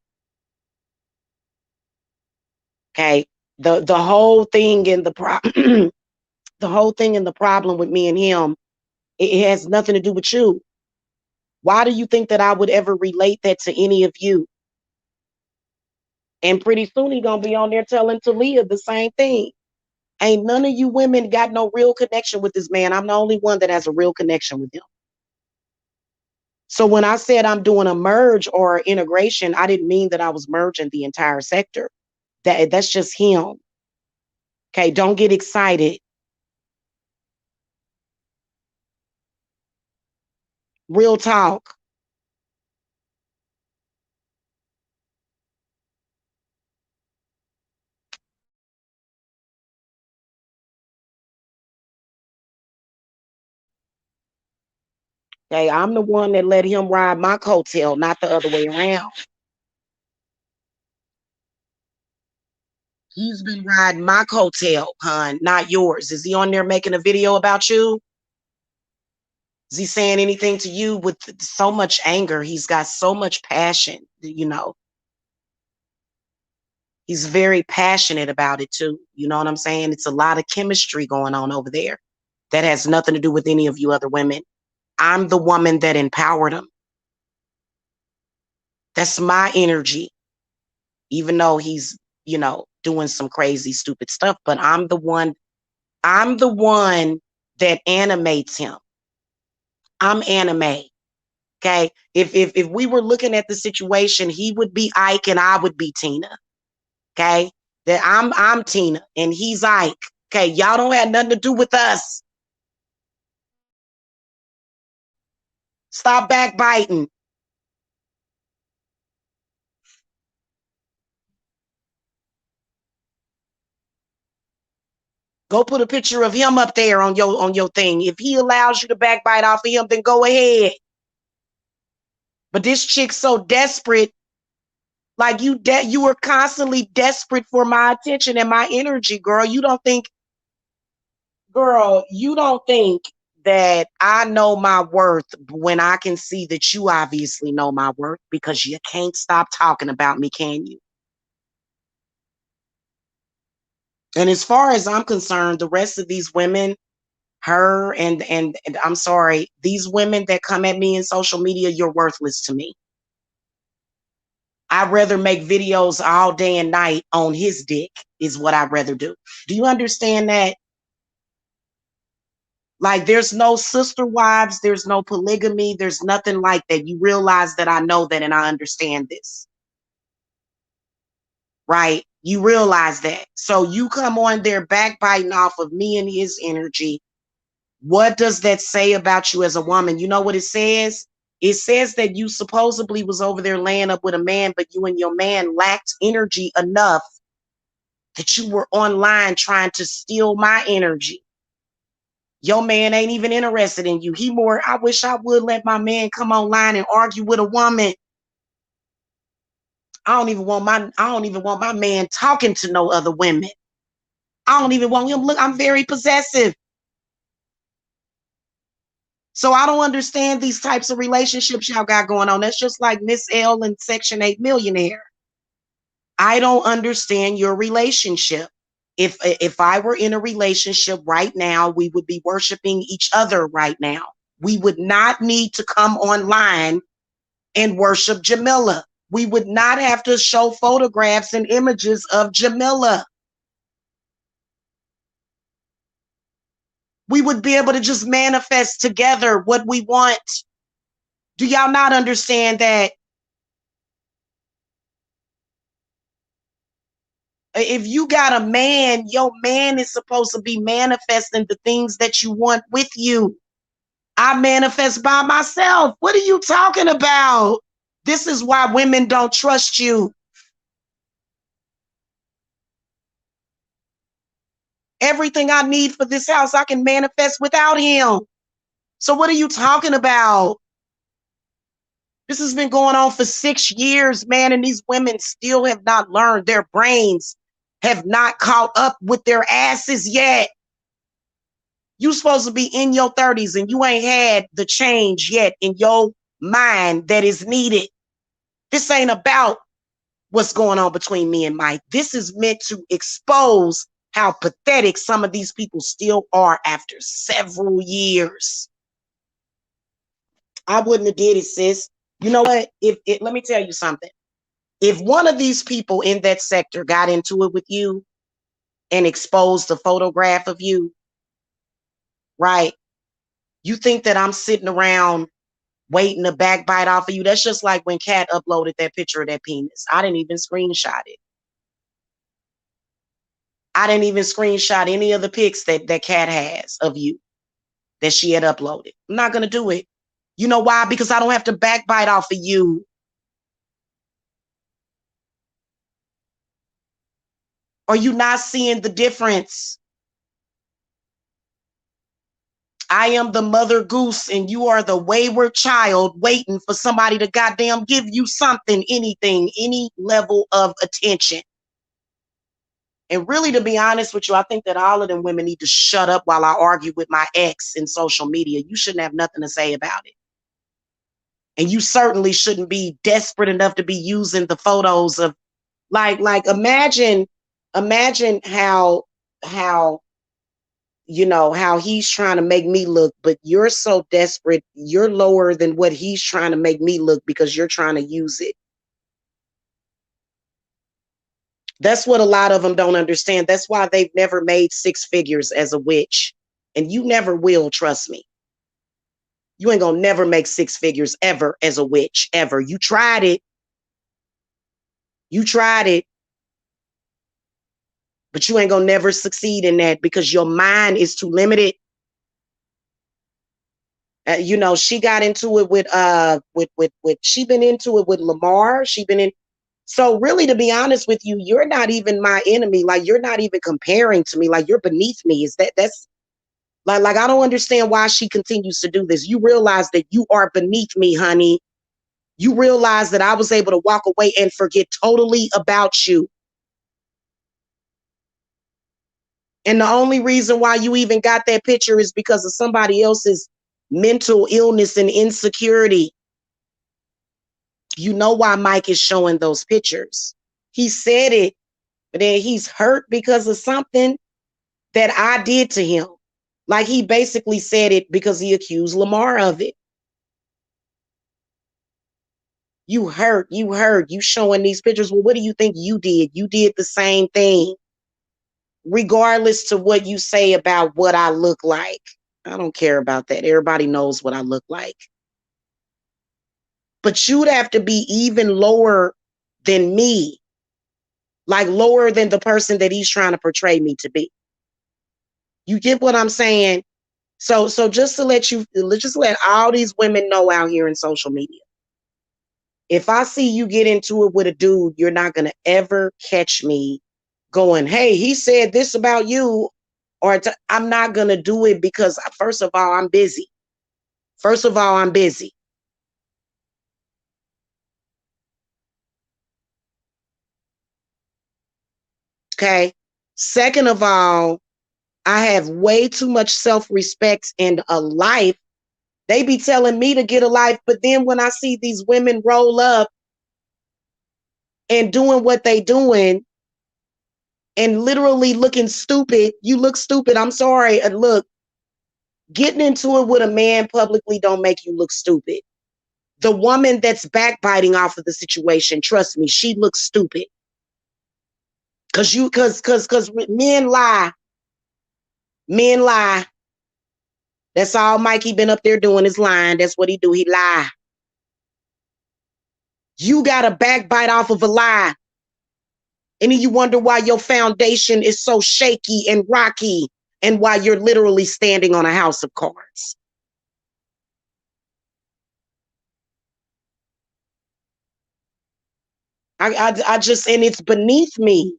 Okay. The whole thing in the the whole thing in the problem with me and him, it has nothing to do with you. Why do you think that I would ever relate that to any of you? And pretty soon he gonna be on there telling Talia the same thing. Ain't none of you women got no real connection with this man. I'm the only one that has a real connection with him. So when I said I'm doing a merge or integration, I didn't mean that I was merging the entire sector. That's just him. Okay, don't get excited. Real talk. Okay, I'm the one that let him ride my coattail, not the other way around. He's been riding my coattail, hon, not yours. Is he on there making a video about you? Is he saying anything to you with so much anger? He's got so much passion, you know. He's very passionate about it too. You know what I'm saying? It's a lot of chemistry going on over there that has nothing to do with any of you other women. I'm the woman that empowered him. That's my energy, even though he's, you know, doing some crazy, stupid stuff. But I'm the one that animates him. I'm anime. Okay. If we were looking at the situation, he would be Ike and I would be Tina. Okay. That I'm Tina and he's Ike. Okay. Y'all don't have nothing to do with us. Stop backbiting. Go put a picture of him up there on your thing. If he allows you to backbite off of him, then go ahead. But this chick's so desperate, like you were constantly desperate for my attention and my energy, girl. You don't think that I know my worth when I can see that you obviously know my worth, because you can't stop talking about me, can you? And as far as I'm concerned, the rest of these women, her and I'm sorry, these women that come at me in social media, you're worthless to me. I'd rather make videos all day and night on his dick is what I'd rather do. Do you understand that? Like, there's no sister wives, there's no polygamy, there's nothing like that. You realize that I know that and I understand this, right? You realize that. So you come on there backbiting off of me and his energy. What does that say about you as a woman? You know what it says? It says that you supposedly was over there laying up with a man, but you and your man lacked energy enough that you were online trying to steal my energy. Your man ain't even interested in you. He more, I wish I would let my man come online and argue with a woman. I don't even want my man talking to no other women. I don't even want him. Look, I'm very possessive. So I don't understand these types of relationships y'all got going on. That's just like Miss L and Section 8 Millionaire. I don't understand your relationship. If I were in a relationship right now, we would be worshiping each other right now. We would not need to come online and worship Jamila. We would not have to show photographs and images of Jamila. We would be able to just manifest together what we want. Do y'all not understand that? If you got a man, your man is supposed to be manifesting the things that you want with you. I manifest by myself. What are you talking about? This is why women don't trust you. Everything I need for this house, I can manifest without him. So what are you talking about? This has been going on for 6 years, man, and these women still have not learned. Their brains have not caught up with their asses yet. You supposed to be in your 30s and you ain't had the change yet in your mind that is needed. This ain't about what's going on between me and Mike. This is meant to expose how pathetic some of these people still are after several years. I wouldn't have did it, sis. You know what? Let me tell you something. If one of these people in that sector got into it with you and exposed the photograph of you, right? You think that I'm sitting around waiting to backbite off of you? That's just like when Kat uploaded that picture of that penis. I didn't even screenshot it. I didn't even screenshot any of the pics that Kat has of you that she had uploaded. I'm not going to do it. You know why? Because I don't have to backbite off of you. Are you not seeing the difference? I am the mother goose and you are the wayward child waiting for somebody to goddamn give you something, anything, any level of attention. And really, to be honest with you, I think that all of them women need to shut up while I argue with my ex in social media. You shouldn't have nothing to say about it. And you certainly shouldn't be desperate enough to be using the photos of like imagine how how he's trying to make me look, but you're so desperate, you're lower than what he's trying to make me look because you're trying to use it. That's what a lot of them don't understand. That's why they've never made six figures as a witch. And you never will, trust me. You ain't gonna never make six figures ever as a witch, ever. You tried it. You tried it. But you ain't gonna never succeed in that because your mind is too limited. She got into it with she been into it with Lamar. She been in. So really, to be honest with you, you're not even my enemy. Like you're not even comparing to me. Like you're beneath me. That's like I don't understand why she continues to do this. You realize that you are beneath me, honey. You realize that I was able to walk away and forget totally about you. And the only reason why you even got that picture is because of somebody else's mental illness and insecurity. You know why Mike is showing those pictures. He said it, but then he's hurt because of something that I did to him. Like he basically said it because he accused Lamar of it. You hurt, you showing these pictures. Well, what do you think you did? You did the same thing. Regardless to what you say about what I look like. I don't care about that. Everybody knows what I look like. But you'd have to be even lower than me. Like lower than the person that he's trying to portray me to be. You get what I'm saying? So just to let all these women know out here in social media. If I see you get into it with a dude, you're not going to ever catch me going, hey, he said this about you. I'm not going to do it because, first of all, I'm busy. Okay. Second of all, I have way too much self-respect and a life. They be telling me to get a life, but then when I see these women roll up and doing what they doing and literally looking stupid, you look stupid. I'm sorry. And look, getting into it with a man publicly don't make you look stupid. The woman that's backbiting off of the situation, trust me, she looks stupid. Cause men lie. Men lie. That's all Mikey been up there doing is lying. That's what he do. He lie. You got to backbite off of a lie. And then you wonder why your foundation is so shaky and rocky and why you're literally standing on a house of cards. I just, and it's beneath me.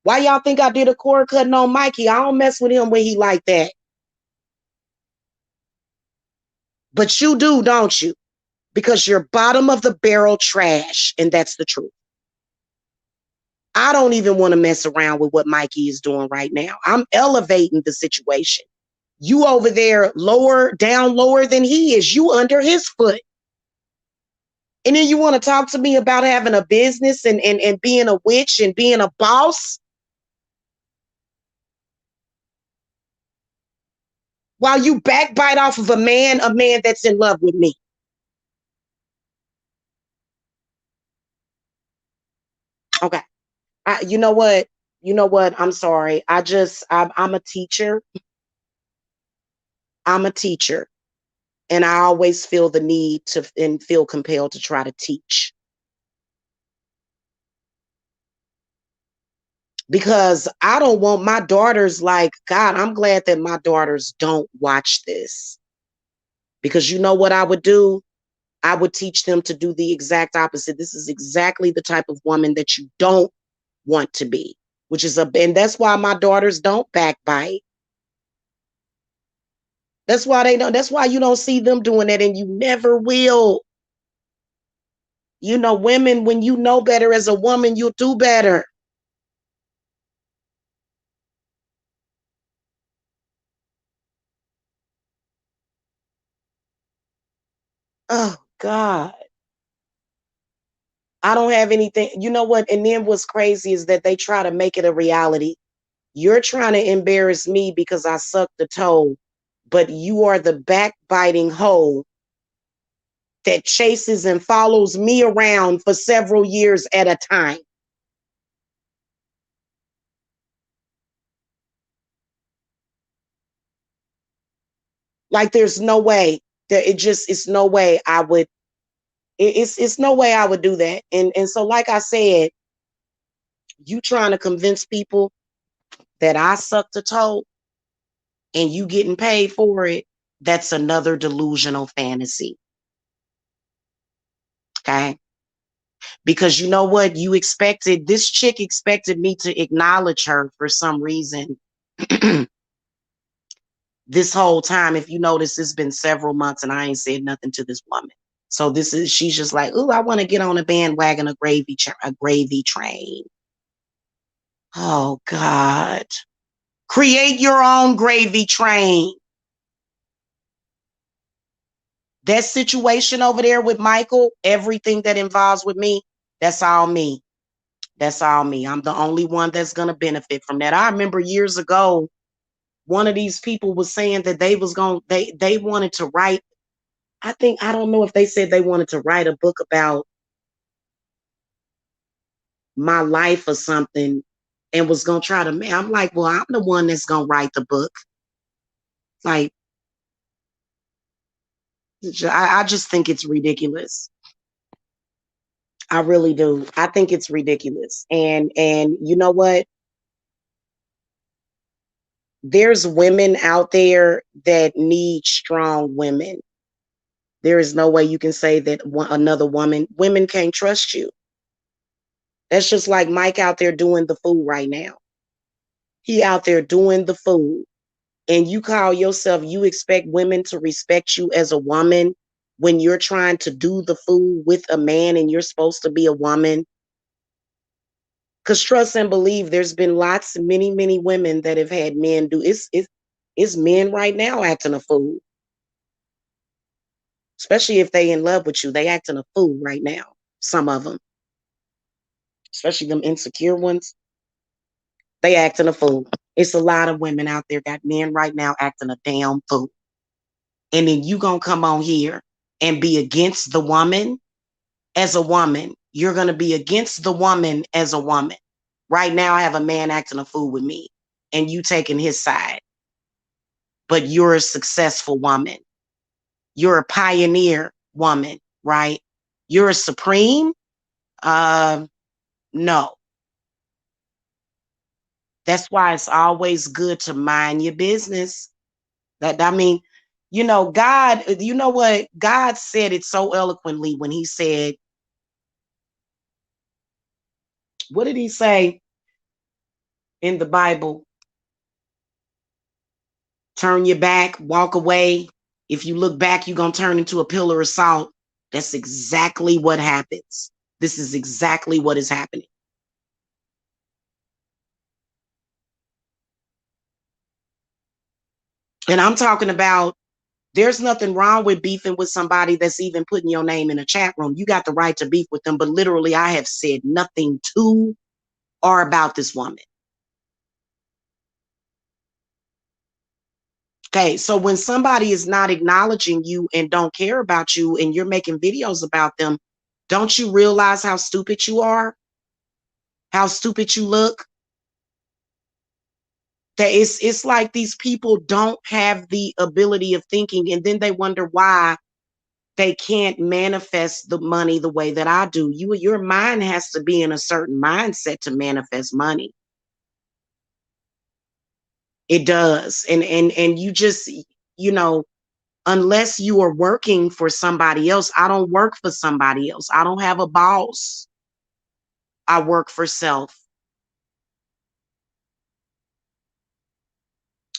Why y'all think I did a cord cutting on Mikey? I don't mess with him when he like that. But you do, don't you? Because you're bottom of the barrel trash, and that's the truth. I don't even want to mess around with what Mikey is doing right now. I'm elevating the situation. You over there down lower than he is. You under his foot. And then you want to talk to me about having a business and being a witch and being a boss? While you backbite off of a man that's in love with me. Okay. You know what? I'm sorry. I'm a teacher. I'm a teacher. And I always feel the need to and feel compelled to try to teach. Because I don't want my daughters like, God, I'm glad that my daughters don't watch this. Because you know what I would do? I would teach them to do the exact opposite. This is exactly the type of woman that you don't want to be, and that's why my daughters don't backbite. That's why they don't, that's why you don't see them doing that, and you never will. Women, when you know better as a woman, you'll do better. Oh God. I don't have anything. You know what? And then what's crazy is that they try to make it a reality. You're trying to embarrass me because I sucked the toe, but you are the backbiting hoe that chases and follows me around for several years at a time. Like there's no way that it's no way I would it's no way I would do that. And so like I said, you trying to convince people that I sucked a toe and you getting paid for it, that's another delusional fantasy. Okay? Because you know what? This chick expected me to acknowledge her for some reason. This whole time, if you notice, it's been several months and I ain't said nothing to this woman. So she's just like, "Ooh, I want to get on a bandwagon, a gravy train." Oh God. Create your own gravy train. That situation over there with Michael, everything that involves with me, that's all me. That's all me. I'm the only one that's going to benefit from that. I remember years ago, one of these people was saying that they wanted to write. I don't know if they said they wanted to write a book about my life or something and was going to try to, I'm like, well, I'm the one that's going to write the book. Like, I just think it's ridiculous. I really do. I think it's ridiculous. And you know what? There's women out there that need strong women. There is no way you can say that women can't trust you. That's just like Mike out there doing the food right now. He out there doing the food. And you expect women to respect you as a woman when you're trying to do the food with a man and you're supposed to be a woman. Because trust and believe, there's been many women that have had men do it's men right now acting a fool. Especially if they in love with you. They acting a fool right now. Some of them. Especially them insecure ones. They acting a fool. It's a lot of women out there got men right now acting a damn fool. And then you gonna come on here and be against the woman as a woman. You're gonna be against the woman as a woman. Right now, I have a man acting a fool with me, and you taking his side. But you're a successful woman. You're a pioneer woman, right? You're a supreme. No. That's why it's always good to mind your business. That I mean, God, you know what? God said it so eloquently when he said, what did he say in the Bible? Turn your back, walk away. If you look back, you're going to turn into a pillar of salt. That's exactly what happens. This is exactly what is happening. And I'm talking about there's nothing wrong with beefing with somebody that's even putting your name in a chat room. You got the right to beef with them, but literally I have said nothing to or about this woman. Okay, so when somebody is not acknowledging you and don't care about you and you're making videos about them, don't you realize how stupid you are? How stupid you look? That it's like these people don't have the ability of thinking, and then they wonder why they can't manifest the money the way that I do. Your mind has to be in a certain mindset to manifest money. It does. And you just, you know, unless you are working for somebody else, I don't work for somebody else. I don't have a boss. I work for self.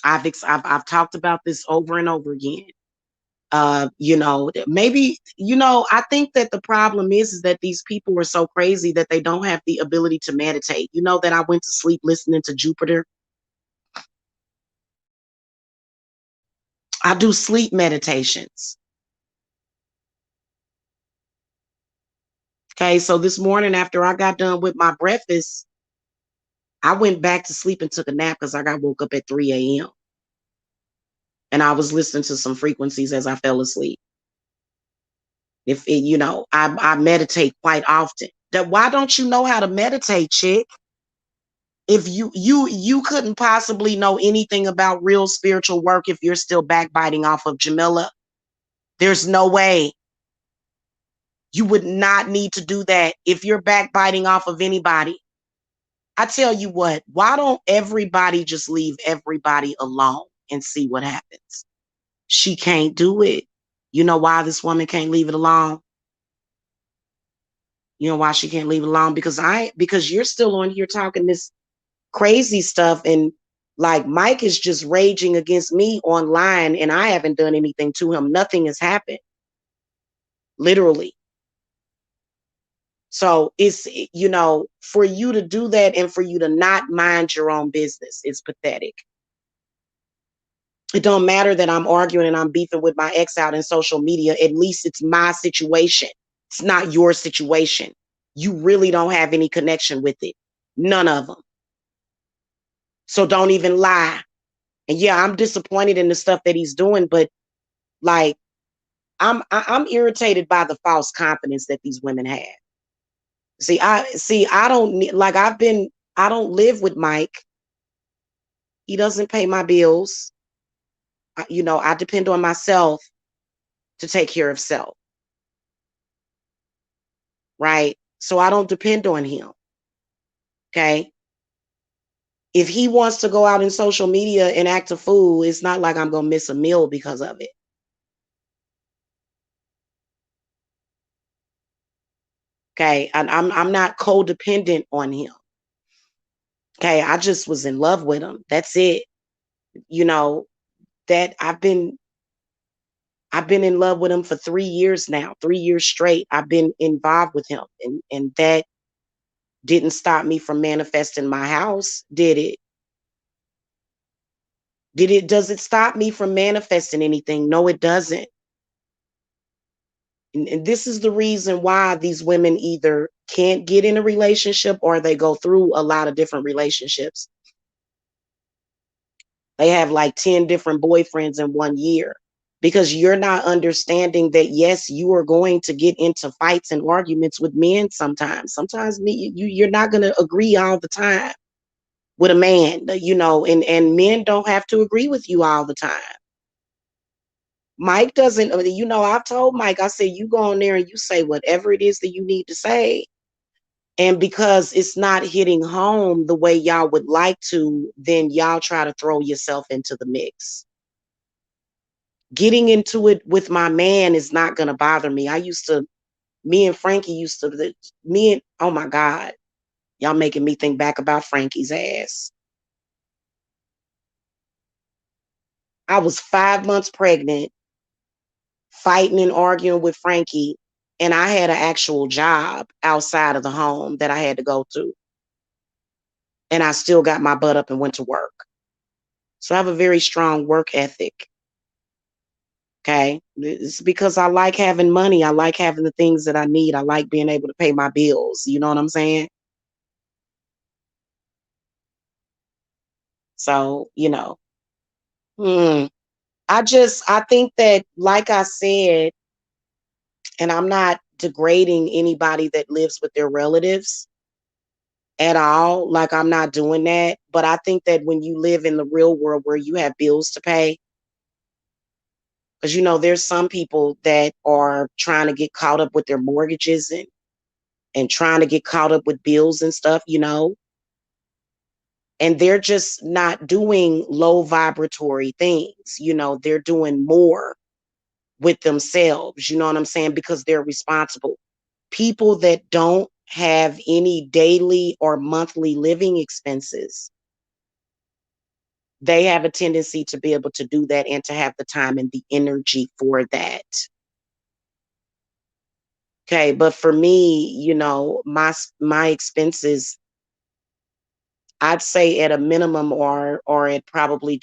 I've talked about this over and over again. Maybe, I think that the problem is that these people are so crazy that they don't have the ability to meditate. You know that I went to sleep listening to Jupiter. I do sleep meditations. Okay, so this morning after I got done with my breakfast, I went back to sleep and took a nap because I got woke up at 3 a.m. and I was listening to some frequencies as I fell asleep. If it, I meditate quite often. That why don't you know how to meditate, chick? If you couldn't possibly know anything about real spiritual work if you're still backbiting off of Jamila. There's no way. You would not need to do that if you're backbiting off of anybody. I tell you what, why don't everybody just leave everybody alone and see what happens? She can't do it. You know why this woman can't leave it alone? You know why she can't leave it alone? Because you're still on here talking this crazy stuff, and like Mike is just raging against me online and I haven't done anything to him. Nothing has happened. Literally. So it's, for you to do that and for you to not mind your own business, it's pathetic. It don't matter that I'm arguing and I'm beefing with my ex out in social media. At least it's my situation. It's not your situation. You really don't have any connection with it. None of them. So don't even lie. And yeah, I'm disappointed in the stuff that he's doing, but like I'm irritated by the false confidence that these women have. I don't need, like I don't live with Mike. He doesn't pay my bills. I depend on myself to take care of self, right? So I don't depend on him. Okay. If he wants to go out in social media and act a fool, it's not like I'm gonna miss a meal because of it. Okay. And I'm not codependent on him. Okay. I just was in love with him. That's it. You know, that I've been in love with him for 3 years now, 3 years straight. I've been involved with him. And that didn't stop me from manifesting my house, did it? Does it stop me from manifesting anything? No, it doesn't. And this is the reason why these women either can't get in a relationship or they go through a lot of different relationships. They have like 10 different boyfriends in 1 year because you're not understanding that, yes, you are going to get into fights and arguments with men sometimes. Sometimes you're not going to agree all the time with a man, and men don't have to agree with you all the time. Mike doesn't, I've told Mike, I said, you go on there and you say whatever it is that you need to say. And because it's not hitting home the way y'all would like to, then y'all try to throw yourself into the mix. Getting into it with my man is not going to bother me. Me and Frankie oh my God, y'all making me think back about Frankie's ass. I was 5 months pregnant, fighting and arguing with Frankie, and I had an actual job outside of the home that I had to go to. And I still got my butt up and went to work. So I have a very strong work ethic. Okay. It's because I like having money. I like having the things that I need. I like being able to pay my bills. You know what I'm saying? So, hmm, I think that, like I said, and I'm not degrading anybody that lives with their relatives at all. Like, I'm not doing that. But I think that when you live in the real world where you have bills to pay, because, there's some people that are trying to get caught up with their mortgages and trying to get caught up with bills and stuff, and they're just not doing low vibratory things. They're doing more with themselves. You know what I'm saying? Because they're responsible. People that don't have any daily or monthly living expenses, they have a tendency to be able to do that and to have the time and the energy for that. Okay, but for me, my expenses, I'd say at a minimum or at probably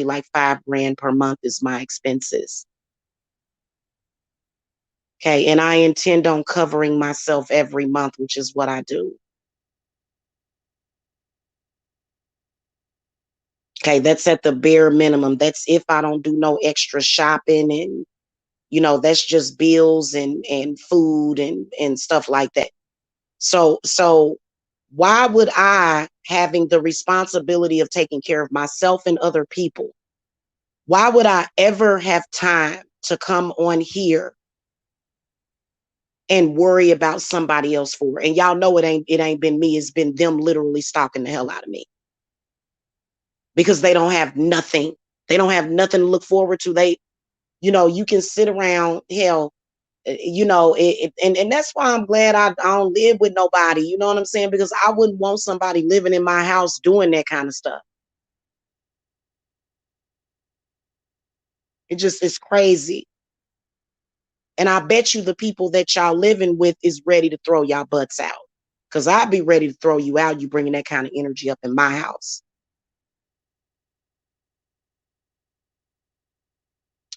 like 5 grand per month is my expenses. Okay. And I intend on covering myself every month, which is what I do. Okay. That's at the bare minimum. That's if I don't do no extra shopping, and that's just bills and food and stuff like that. So why would I, having the responsibility of taking care of myself and other people, why would I ever have time to come on here and worry about somebody else for? And y'all know it ain't been me. It's been them literally stalking the hell out of me, because they don't have nothing. They don't have nothing to look forward to. You can sit around, hell, and that's why I'm glad I don't live with nobody. You know what I'm saying? Because I wouldn't want somebody living in my house doing that kind of stuff. It's crazy. And I bet you the people that y'all living with is ready to throw y'all butts out. Because I'd be ready to throw you out, you bringing that kind of energy up in my house.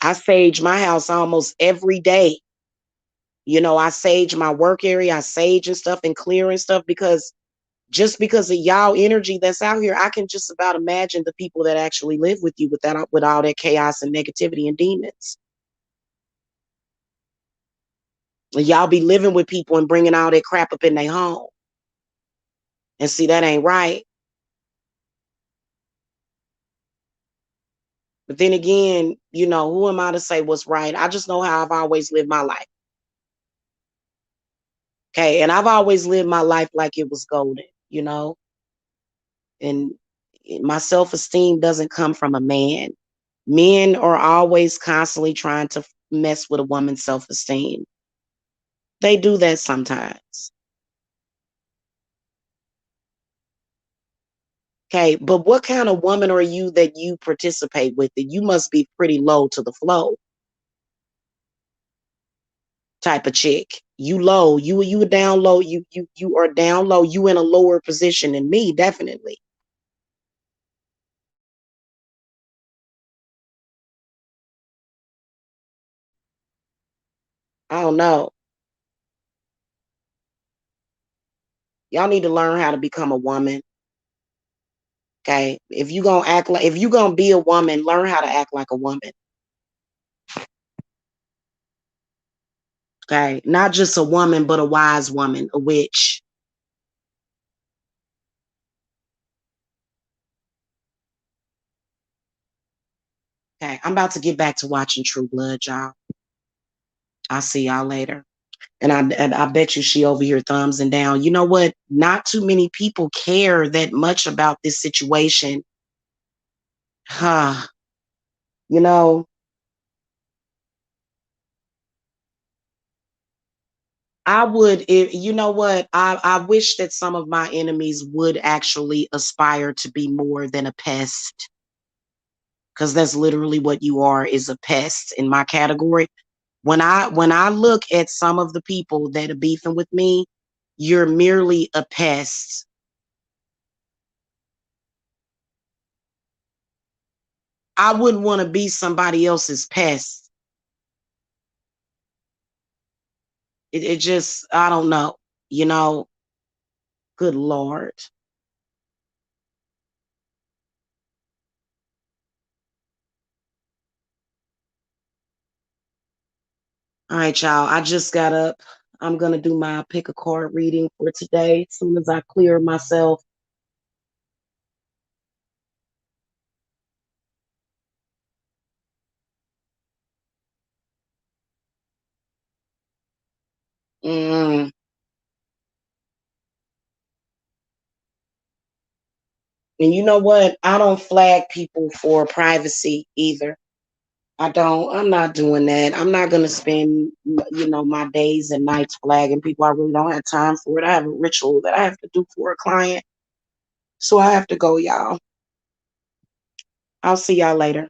I sage my house almost every day. I sage my work area, I sage and stuff and clear and stuff, because just because of y'all energy that's out here, I can just about imagine the people that actually live with you with all that chaos and negativity and demons. Y'all be living with people and bringing all that crap up in their home. And see, that ain't right. But then again, who am I to say what's right? I just know how I've always lived my life. Okay. And I've always lived my life like it was golden. And my self-esteem doesn't come from a man. Men are always constantly trying to mess with a woman's self-esteem. They do that sometimes. Okay. But what kind of woman are you that you participate with it? You must be pretty low to the flow type of chick. You low, you are down low, you are down low, you in a lower position than me, definitely. I don't know. Y'all need to learn how to become a woman. Okay. If you gonna be a woman, learn how to act like a woman. Okay. Not just a woman, but a wise woman, a witch. Okay. I'm about to get back to watching True Blood, y'all. I'll see y'all later. And I bet you she over here thumbs and down. You know what? Not too many people care that much about this situation. Huh. You know, I would, you know what? I wish that some of my enemies would actually aspire to be more than a pest, because that's literally what you are, is a pest in my category. When I look at some of the people that are beefing with me, you're merely a pest. I wouldn't want to be somebody else's pest. It just, I don't know, you know, good Lord. All right, y'all. I just got up. I'm gonna do my pick a card reading for today. As soon as I clear myself. Mm. And you know what? I don't flag people for privacy either. I don't. I'm not doing that. I'm not gonna spend, my days and nights flagging people. I really don't have time for it. I have a ritual that I have to do for a client, so I have to go, y'all. I'll see y'all later.